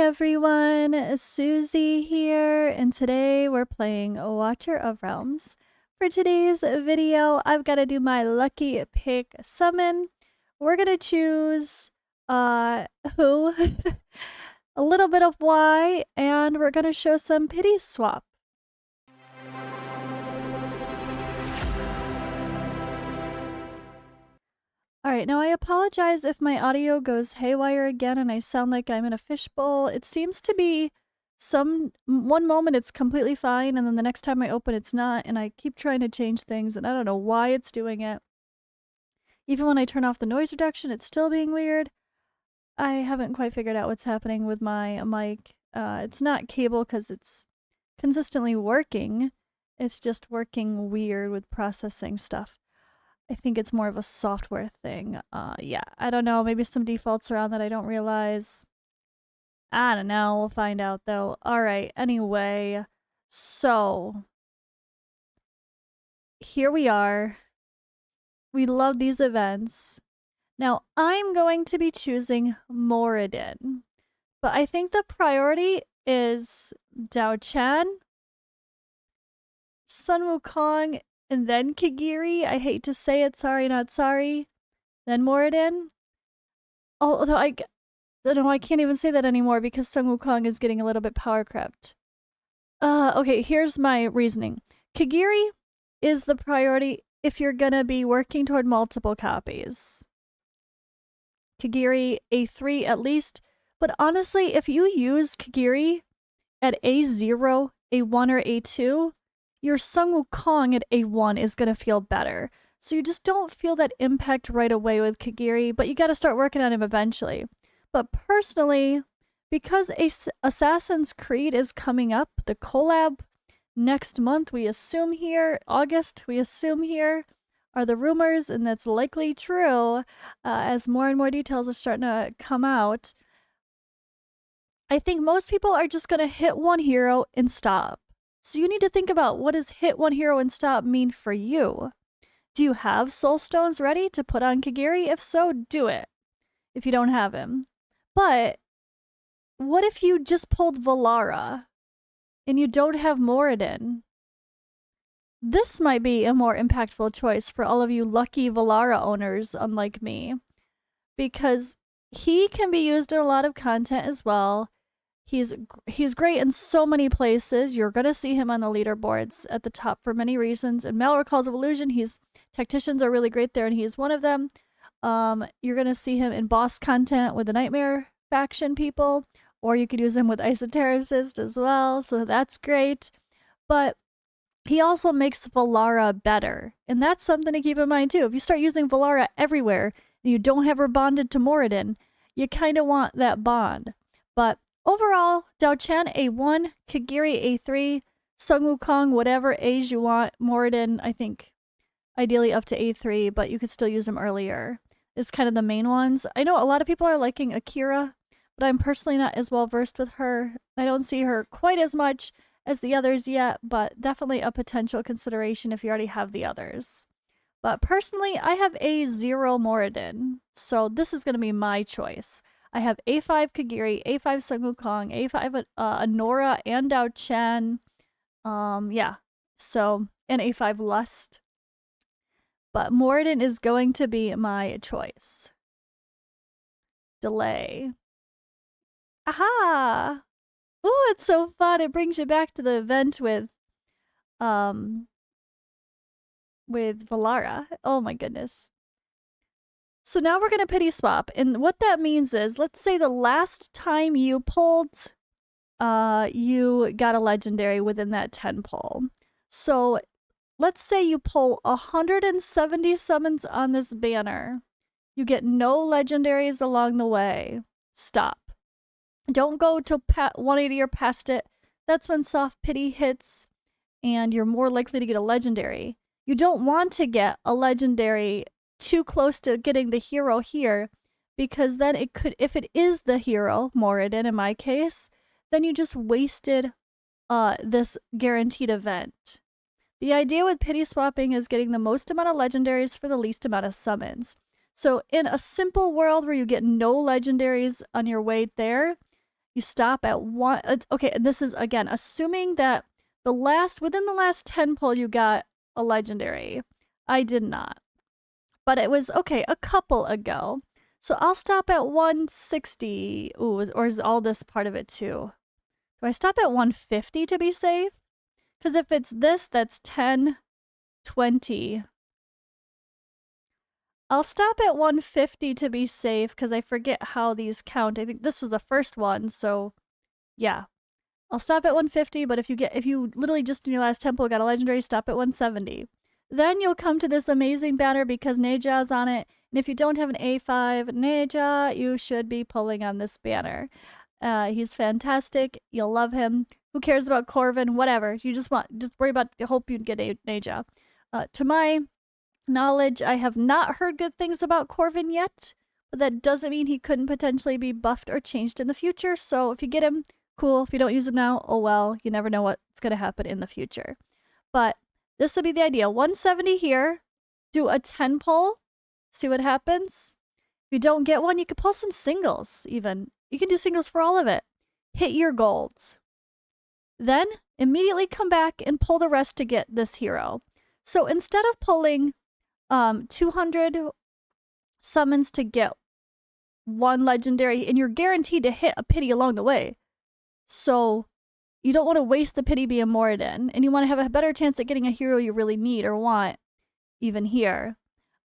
everyone, Suzi here, and today we're playing Watcher of Realms. For today's video, I've got to do my lucky pick summon. We're gonna choose who, a little bit of why, and we're gonna show some pity swap. Alright, now I apologize if my audio goes haywire again and I sound like I'm in a fishbowl. It seems to be one moment it's completely fine and then the next time I open it's not, and I keep trying to change things and I don't know why it's doing it. Even when I turn off the noise reduction, it's still being weird. I haven't quite figured out what's happening with my mic. It's not cable because it's consistently working. It's just working weird with processing stuff. I think it's more of a software thing. Yeah, I don't know. Maybe some defaults are on that I don't realize. I don't know. We'll find out though. Alright, anyway. So, here we are. We love these events. Now, I'm going to be choosing Moradin. But I think the priority is Dao Chan, Sun Wukong, and then Kagiri. I hate to say it, sorry, not sorry. Then Moradin. Although I can't even say that anymore because Sun Wukong is getting a little bit power crept. Okay, here's my reasoning. Kagiri is the priority if you're gonna be working toward multiple copies. Kagiri, A3 at least. But honestly, if you use Kagiri at A0, A1, or A2, your Sun Wukong at A1 is going to feel better. So you just don't feel that impact right away with Kagiri, but you got to start working on him eventually. But personally, because Assassin's Creed is coming up, the collab next month, we assume here, August, we assume here, are the rumors, and that's likely true as more and more details are starting to come out. I think most people are just going to hit one hero and stop. So you need to think about, what does hit one hero and stop mean for you? Do you have soul stones ready to put on Kagiri? If so, do it. If you don't have him. But what if you just pulled Valara and you don't have Moradin? This might be a more impactful choice for all of you lucky Valara owners, unlike me, because he can be used in a lot of content as well. He's great in so many places. You're gonna see him on the leaderboards at the top for many reasons. In Malware Calls of Illusion, tacticians are really great there, and he's one of them. You're gonna see him in boss content with the Nightmare faction people, or you could use him with Esotericist as well, so that's great. But he also makes Valara better, and that's something to keep in mind too. If you start using Valara everywhere and you don't have her bonded to Moradin, you kind of want that bond. But overall, Dao Chan A1, Kagiri A3, Sun Wukong whatever A's you want, Moradin I think ideally up to A3, but you could still use them earlier. Is kind of the main ones. I know a lot of people are liking Akira, but I'm personally not as well versed with her. I don't see her quite as much as the others yet, but definitely a potential consideration if you already have the others. But personally, I have A0 Moradin, so this is going to be my choice. I have A5 Kagiri, A5 Sun Wukong, A5 Anora and Dao Chan. Yeah, so, and A5 Lust. But Moradin is going to be my choice. Delay. Aha! Ooh, it's so fun. It brings you back to the event with Valara. Oh my goodness. So now we're going to pity swap. And what that means is, let's say the last time you pulled, you got a legendary within that 10 pull. So let's say you pull 170 summons on this banner. You get no legendaries along the way. Stop. Don't go to 180 or past it. That's when soft pity hits and you're more likely to get a legendary. You don't want to get a legendary too close to getting the hero here, because then it could, if it is the hero, Moradin in my case, then you just wasted this guaranteed event. The idea with pity swapping is getting the most amount of legendaries for the least amount of summons. So in a simple world where you get no legendaries on your way there, You stop at 1. Okay, and this is, again, assuming that within the last 10 pull, you got a legendary. I did not. But it was, okay, a couple ago. So I'll stop at 160. Ooh, or is all this part of it too? Do I stop at 150 to be safe? Because if it's this, that's 10, 20. I'll stop at 150 to be safe because I forget how these count. I think this was the first one, so yeah. I'll stop at 150, but if you literally just in your last temple got a legendary, stop at 170. Then you'll come to this amazing banner because Neja's on it. And if you don't have an A5 Neja, you should be pulling on this banner. He's fantastic. You'll love him. Who cares about Corvin? Whatever. You just worry about, hope you get a Neja. To my knowledge, I have not heard good things about Corvin yet, but that doesn't mean he couldn't potentially be buffed or changed in the future. So if you get him, cool. If you don't use him now, oh well. You never know what's going to happen in the future. But this would be the idea. 170 here. Do a 10 pull. See what happens. If you don't get one, you can pull some singles even. You can do singles for all of it. Hit your golds. Then immediately come back and pull the rest to get this hero. So instead of pulling 200 summons to get one legendary, and you're guaranteed to hit a pity along the way. So you don't want to waste the pity being Moradin, and you want to have a better chance at getting a hero you really need or want, even here.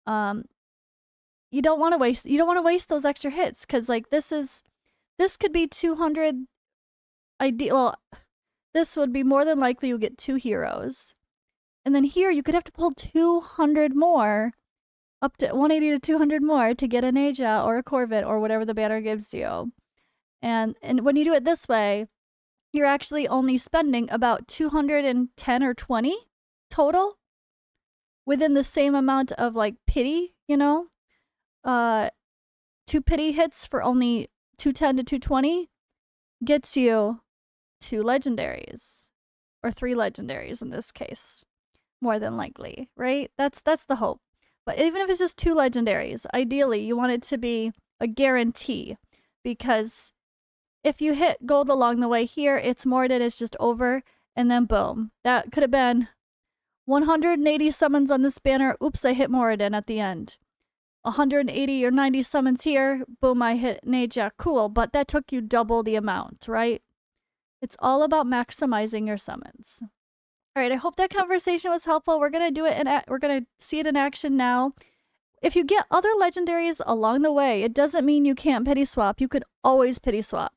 You don't want to waste those extra hits, because like this could be 200 this would be more than likely you'll get 2 heroes. And then here you could have to pull 200 more, up to 180 to 200 more to get a Neja or a Corvin or whatever the banner gives you. And when you do it this way, you're actually only spending about 210 or 20 total within the same amount of like pity, you know? 2 pity hits for only 210 to 220 gets you 2 legendaries, or 3 legendaries in this case, more than likely, right? That's the hope. But even if it's just 2 legendaries, ideally you want it to be a guarantee, because if you hit gold along the way here, it's Moradin is just over, and then boom. That could have been 180 summons on this banner. Oops, I hit Moradin at the end. 180 or 90 summons here. Boom, I hit Neja. Cool, but that took you double the amount, right? It's all about maximizing your summons. All right, I hope that conversation was helpful. We're gonna do it, and we're gonna see it in action now. If you get other legendaries along the way, it doesn't mean you can't pity swap. You could always pity swap.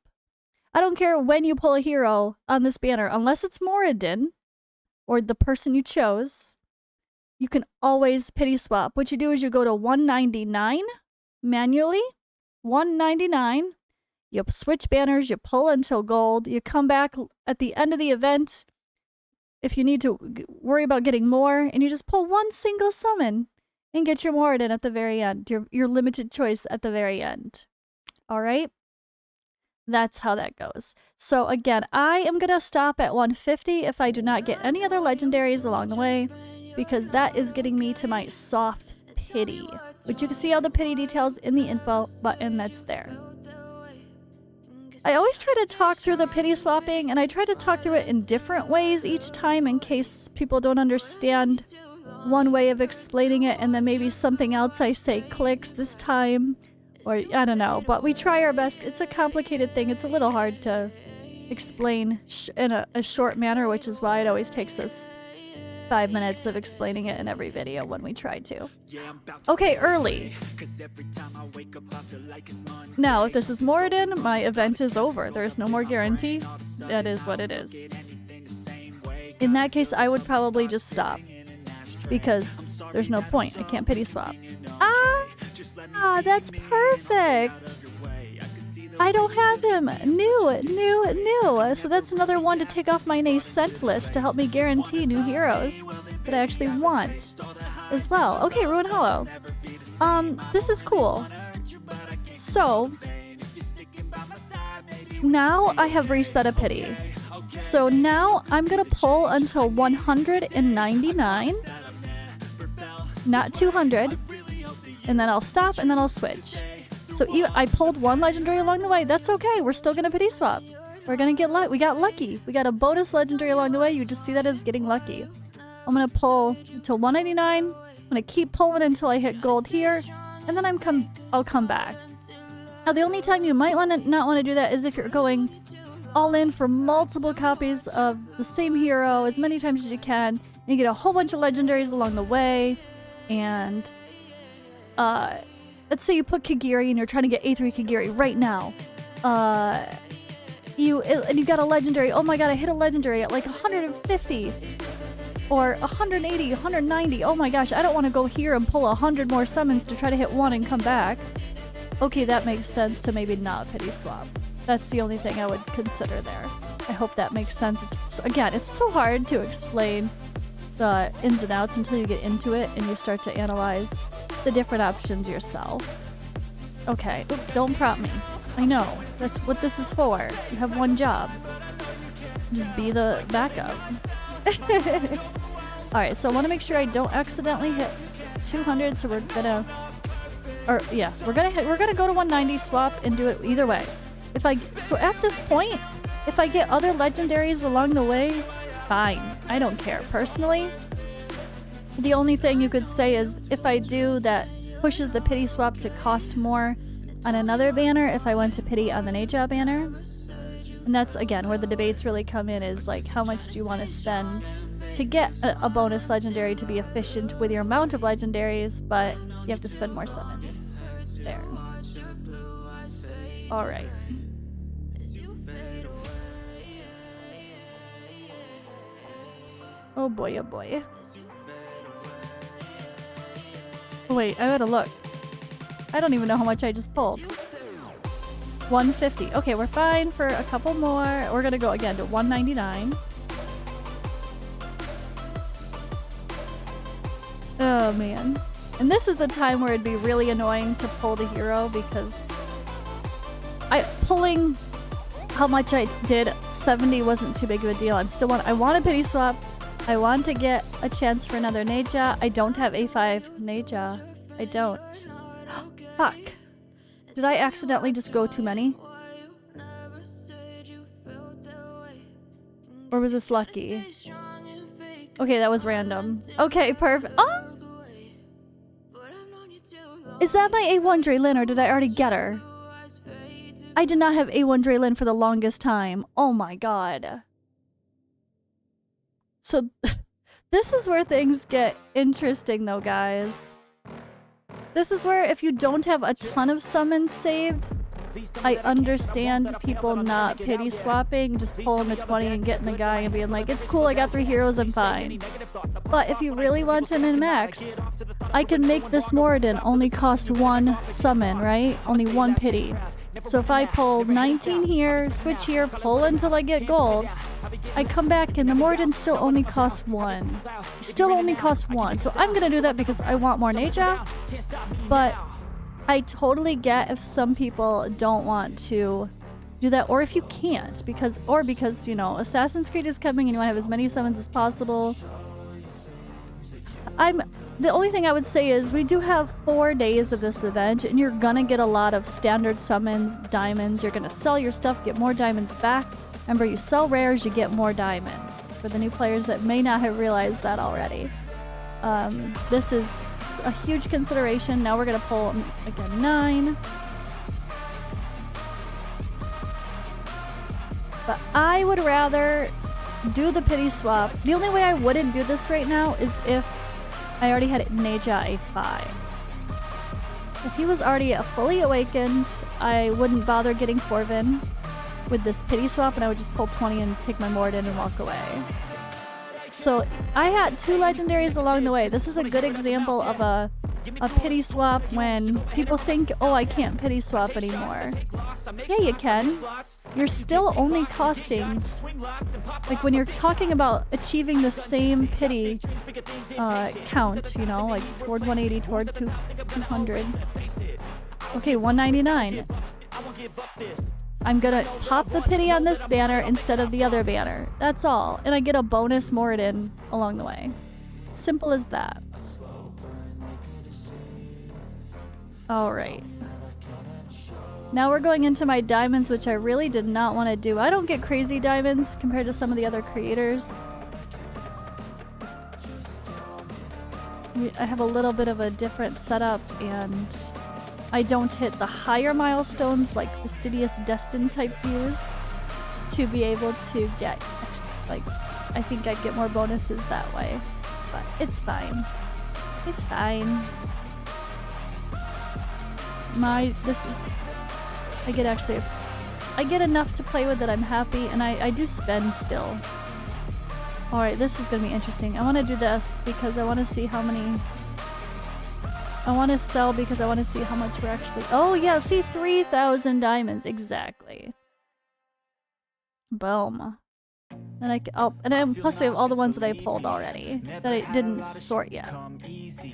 I don't care when you pull a hero on this banner, unless it's Moradin or the person you chose. You can always pity swap. What you do is you go to 199 manually, 199. You switch banners, you pull until gold, you come back at the end of the event if you need to worry about getting more, and you just pull one single summon and get your Moradin at the very end, your limited choice at the very end. All right? That's how that goes. So again, I am going to stop at 150 if I do not get any other legendaries along the way, because that is getting me to my soft pity, which you can see all the pity details in the info button that's there. I always try to talk through the pity swapping, and I try to talk through it in different ways each time in case people don't understand one way of explaining it, and then maybe something else I say clicks this time, or I don't know, but we try our best. It's a complicated thing. It's a little hard to explain in a short manner, which is why it always takes us 5 minutes of explaining it in every video when we try to. Okay, early. Now, if this is Moradin, my event is over. There is no more guarantee. That is what it is. In that case, I would probably just stop, because there's no point. I can't pity swap. That's perfect. I don't have him. New. So that's another one to take off my nascent list to help me guarantee new heroes that I actually want as well. Okay, Ruin Hollow. This is cool. So now I have reset a pity. So now I'm gonna pull until 199, not 200, and then I'll stop and then I'll switch. So even I pulled one legendary along the way. That's okay. We're still gonna pity swap. We're gonna get lucky. We got lucky. We got a bonus legendary along the way. You just see that as getting lucky. I'm gonna pull until 199. I'm gonna keep pulling until I hit gold here, and then I'll come back. Now the only time you might not want to do that is if you're going all in for multiple copies of the same hero as many times as you can, and you get a whole bunch of legendaries along the way, and let's say you put Kagiri and you're trying to get A3 Kagiri right now. And you got a legendary. Oh my god, I hit a legendary at like 150 or 180, 190. Oh my gosh, I don't want to go here and pull 100 more summons to try to hit one and come back. Okay, that makes sense to maybe not pity swap. That's the only thing I would consider there. I hope that makes sense. Again, it's so hard to explain the ins and outs until you get into it and you start to analyze the different options yourself. Okay, don't prompt me. I know, that's what this is for. You have one job. Just be the backup. Alright, so I want to make sure I don't accidentally hit 200, so we're gonna... Or, yeah, we're gonna go to 190, swap, and do it either way. So at this point, if I get other legendaries along the way, fine. I don't care. Personally, the only thing you could say is if I do that pushes the pity swap to cost more on another banner if I went to pity on the Neja banner. And that's, again, where the debates really come in, is like, how much do you want to spend to get a bonus legendary to be efficient with your amount of legendaries, but you have to spend more summons. There. Alright. Oh boy, oh boy. Wait, I gotta look. I don't even know how much I just pulled. 150. Okay, we're fine for a couple more. We're gonna go again to 199. Oh man. And this is the time where it'd be really annoying to pull the hero because pulling how much I did, 70 wasn't too big of a deal. I want a pity swap. I want to get a chance for another Neja. I don't have A5 Neja. I don't. Fuck. Did I accidentally just go too many? Or was this lucky? Okay, that was random. Okay, perfect. Oh! Is that my A1 Draylin or did I already get her? I did not have A1 Draylin for the longest time. Oh my god. So, this is where things get interesting though, guys. This is where if you don't have a ton of summons saved, I understand people not pity swapping, just pulling the 20 and getting the guy and being like, it's cool, I got 3 heroes, I'm fine. But if you really want to min-max, I can make this Moradin only cost 1 summon, right? Only 1 pity. So if I pull 19 here, switch here, pull until I get gold, I come back and the Moradin still only costs 1. Still only costs 1. So I'm gonna do that because I want more Neja, but I totally get if some people don't want to do that, or if you can't, because, you know, Assassin's Creed is coming and you want to have as many summons as possible. The only thing I would say is we do have 4 days of this event, and you're gonna get a lot of standard summons, diamonds. You're gonna sell your stuff, get more diamonds back. Remember, you sell rares, you get more diamonds. For the new players that may not have realized that already. This is a huge consideration. Now we're gonna pull, again, 9. But I would rather do the pity swap. The only way I wouldn't do this right now is if I already had Neja A5. If he was already fully awakened, I wouldn't bother getting Forvin with this pity swap, and I would just pull 20 and take my Moradin and walk away. So I had 2 legendaries along the way. This is a good example of a pity swap when people think, oh, I can't pity swap anymore. Yeah, you can. You're still only costing, like when you're talking about achieving the same pity count, you know, like toward 180, toward 200. Okay, 199. I'm gonna pop the pity on this banner instead of the other banner. That's all. And I get a bonus Moradin along the way. Simple as that. Alright. Now we're going into my diamonds, which I really did not want to do. I don't get crazy diamonds compared to some of the other creators. I have a little bit of a different setup, and I don't hit the higher milestones like fastidious destined type views to be able to get, like, I think I'd get more bonuses that way. But it's fine. It's fine. I get enough to play with that I'm happy, and I do spend still. Alright, this is gonna be interesting. I want to do this because I want to see how many... I want to sell because I want to see how much we're actually... Oh yeah, see, 3,000 diamonds, exactly. Boom. And plus we have all the ones that I pulled already that I didn't sort yet.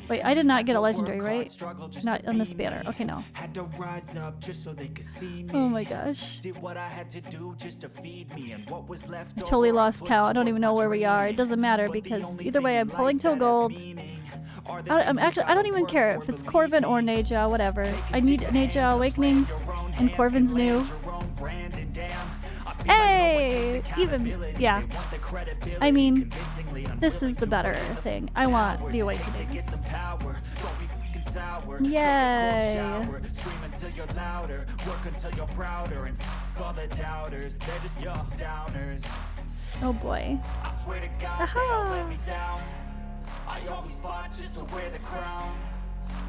Wait, I did not get a legendary, right? Not on this banner. Okay, no. Oh my gosh. I totally lost count. I don't even know where we are. It doesn't matter because either way I'm pulling till gold. I don't even care if it's Corvin or Neja, whatever. I need Neja Awakenings and Corvin's new. Hey! Yeah. I mean, this is the better thing. I want the Awakenings. Yay! Oh boy. Aha! I always fought just to wear the crown.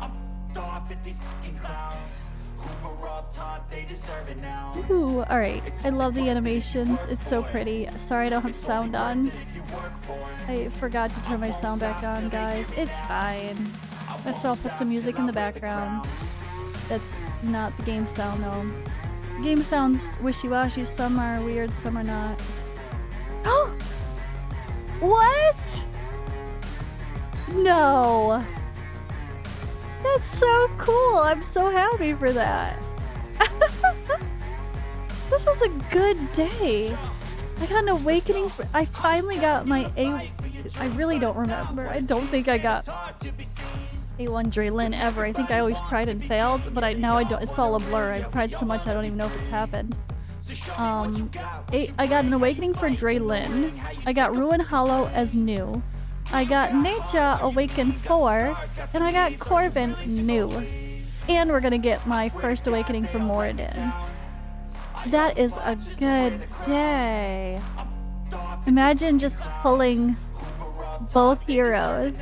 I'm off at these fucking clowns. Who were all taught they deserve it now. Ooh, alright. I love the animations. It's so pretty. Sorry I don't have sound on. I forgot to turn my sound back on, guys. It's fine. Let's all put some music in the background. That's not the game sound, though. The game sounds wishy-washy. Some are weird, some are not. Oh! What? No! That's so cool! I'm so happy for that! This was a good day! I got an awakening for- I finally got my I really don't remember. I don't think I got A1 Draylin ever. I think I always tried and failed, but now I don't- it's all a blur. I've tried so much I don't even know if it's happened. I got an awakening for Draylin. I got Ruin Hollow as new. I got Neja Awaken 4, and I got Corvin new. And we're gonna get my first awakening for Moradin. That is a good day. Imagine just pulling both heroes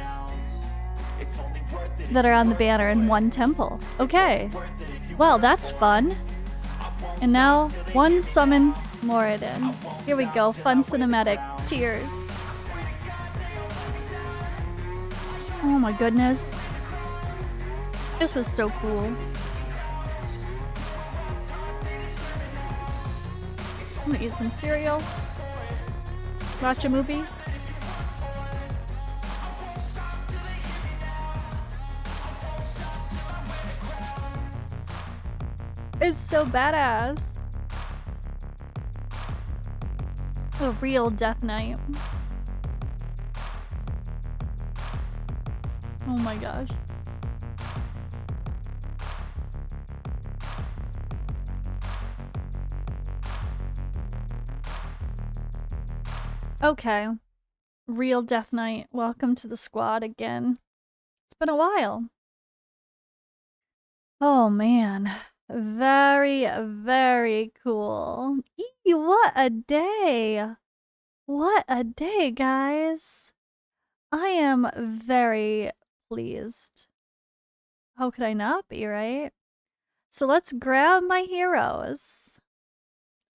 that are on the banner in one temple. Okay. Well, that's fun. And now, one summon Moradin. Here we go, fun cinematic. Cheers. Oh my goodness. This was so cool. I'm gonna eat some cereal. Watch a movie. It's so badass. A real death knight. Oh my gosh. Okay. Real Death Knight, welcome to the squad again. It's been a while. Oh man. Very, very cool. Eee, what a day. What a day, guys. I am very pleased. How could I not be, right? So let's grab my heroes.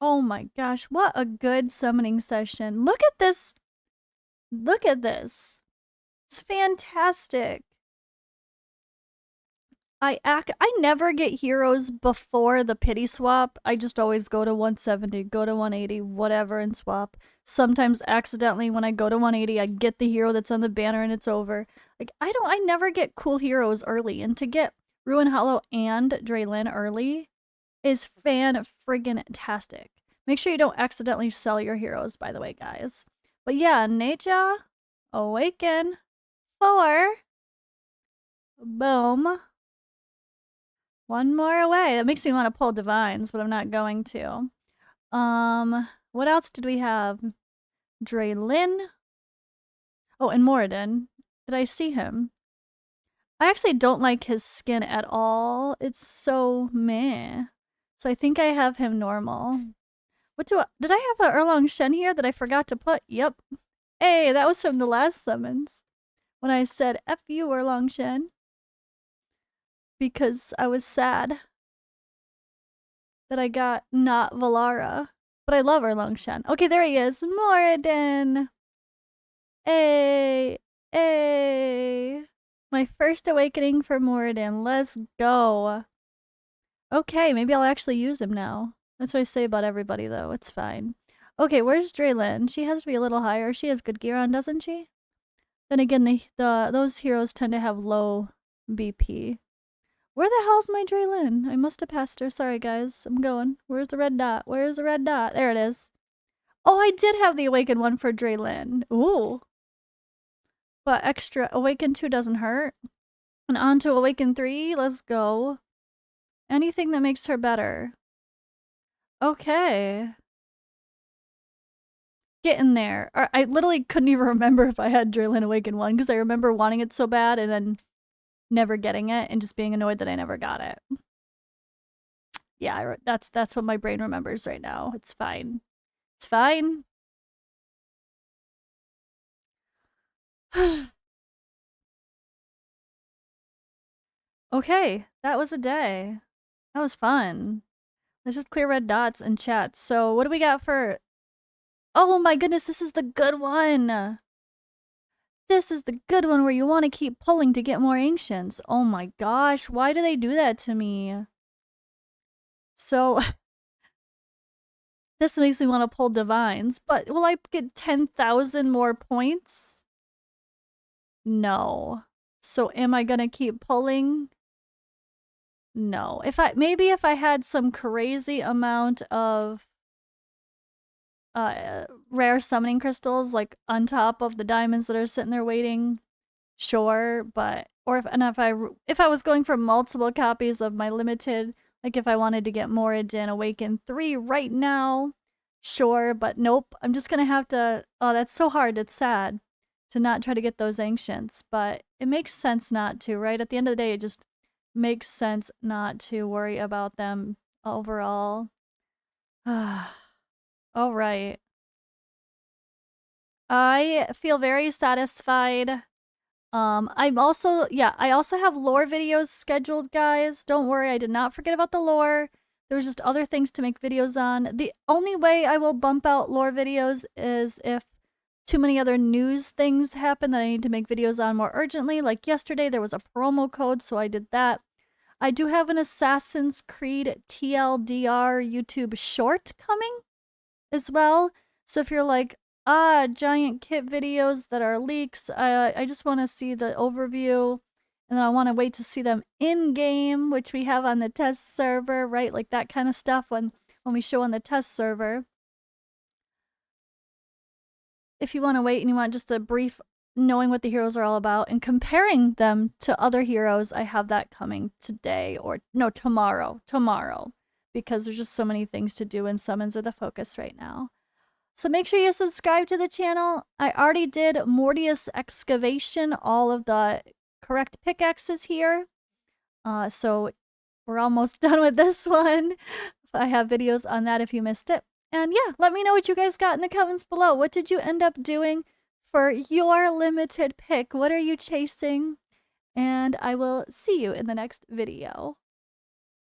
Oh my gosh, what a good summoning session. Look at this. Look at this. It's fantastic. I never get heroes before the pity swap. I just always go to 170, go to 180, whatever, and swap. Sometimes accidentally when I go to 180, I get the hero that's on the banner and it's over. Like, I never get cool heroes early, and to get Ruin Hollow and Draylin early is fan-friggin-tastic. Make sure you don't accidentally sell your heroes, by the way, guys. But yeah, Neja Awaken 4. Boom. One more away. That makes me want to pull Divines, but I'm not going to. What else did we have? Draylin. Oh, and Moradin. Did I see him? I actually don't like his skin at all. It's so meh. So I think I have him normal. Did I have a Erlong Shen here that I forgot to put? Yep. Hey, that was from the last summons. When I said, F you, Erlong Shen. Because I was sad that I got not Valara. But I love Erlong Shen. Okay, there he is. Moradin. Hey. Hey. My first awakening for Moradin. Let's go. Okay, maybe I'll actually use him now. That's what I say about everybody, though. It's fine. Okay, where's Draylin? She has to be a little higher. She has good gear on, doesn't she? Then again, those heroes tend to have low BP. Where the hell's my Draylin? I must have passed her. Sorry, guys. I'm going. Where's the red dot? Where's the red dot? There it is. Oh, I did have the Awakened one for Draylin. Ooh. But extra Awakened 2 doesn't hurt. And on to Awakened 3. Let's go. Anything that makes her better. Okay. Getting there. I literally couldn't even remember if I had Draylin Awakened 1 because I remember wanting it so bad and then never getting it and just being annoyed that I never got it. Yeah, that's what my brain remembers right now. It's fine. It's fine. Okay, that was a day. That was fun. Let's just clear red dots and chat. So what do we got for... Oh my goodness, this is the good one! This is the good one where you want to keep pulling to get more ancients. Oh my gosh, why do they do that to me? So... This makes me want to pull divines, but will I get 10,000 more points? No. So am I gonna keep pulling? No. Maybe if I had some crazy amount of rare summoning crystals like on top of the diamonds that are sitting there waiting, sure, but if I was going for multiple copies of my limited, like if I wanted to get Moradin Awaken 3 right now, sure, but nope. I'm just gonna have to... Oh, that's so hard. It's sad to not try to get those ancients, but it makes sense not to, right? At the end of the day, it just makes sense not to worry about them overall. All right. I feel very satisfied. I also have lore videos scheduled, guys. Don't worry, I did not forget about the lore. There was just other things to make videos on. The only way I will bump out lore videos is if too many other news things happen that I need to make videos on more urgently. Like yesterday, there was a promo code, so I did that. I do have an Assassin's Creed TLDR YouTube short coming as well. So if you're like, giant kit videos that are leaks, I just want to see the overview, and then I want to wait to see them in-game, which we have on the test server, right? Like that kind of stuff when we show on the test server. If you want to wait and you want just a brief knowing what the heroes are all about and comparing them to other heroes, I have that coming today, or no, tomorrow, because there's just so many things to do and summons are the focus right now. So make sure you subscribe to the channel. I already did Mortius Excavation, all of the correct pickaxes here. So we're almost done with this one. I have videos on that if you missed it. And yeah, let me know what you guys got in the comments below. What did you end up doing for your limited pick? What are you chasing? And I will see you in the next video.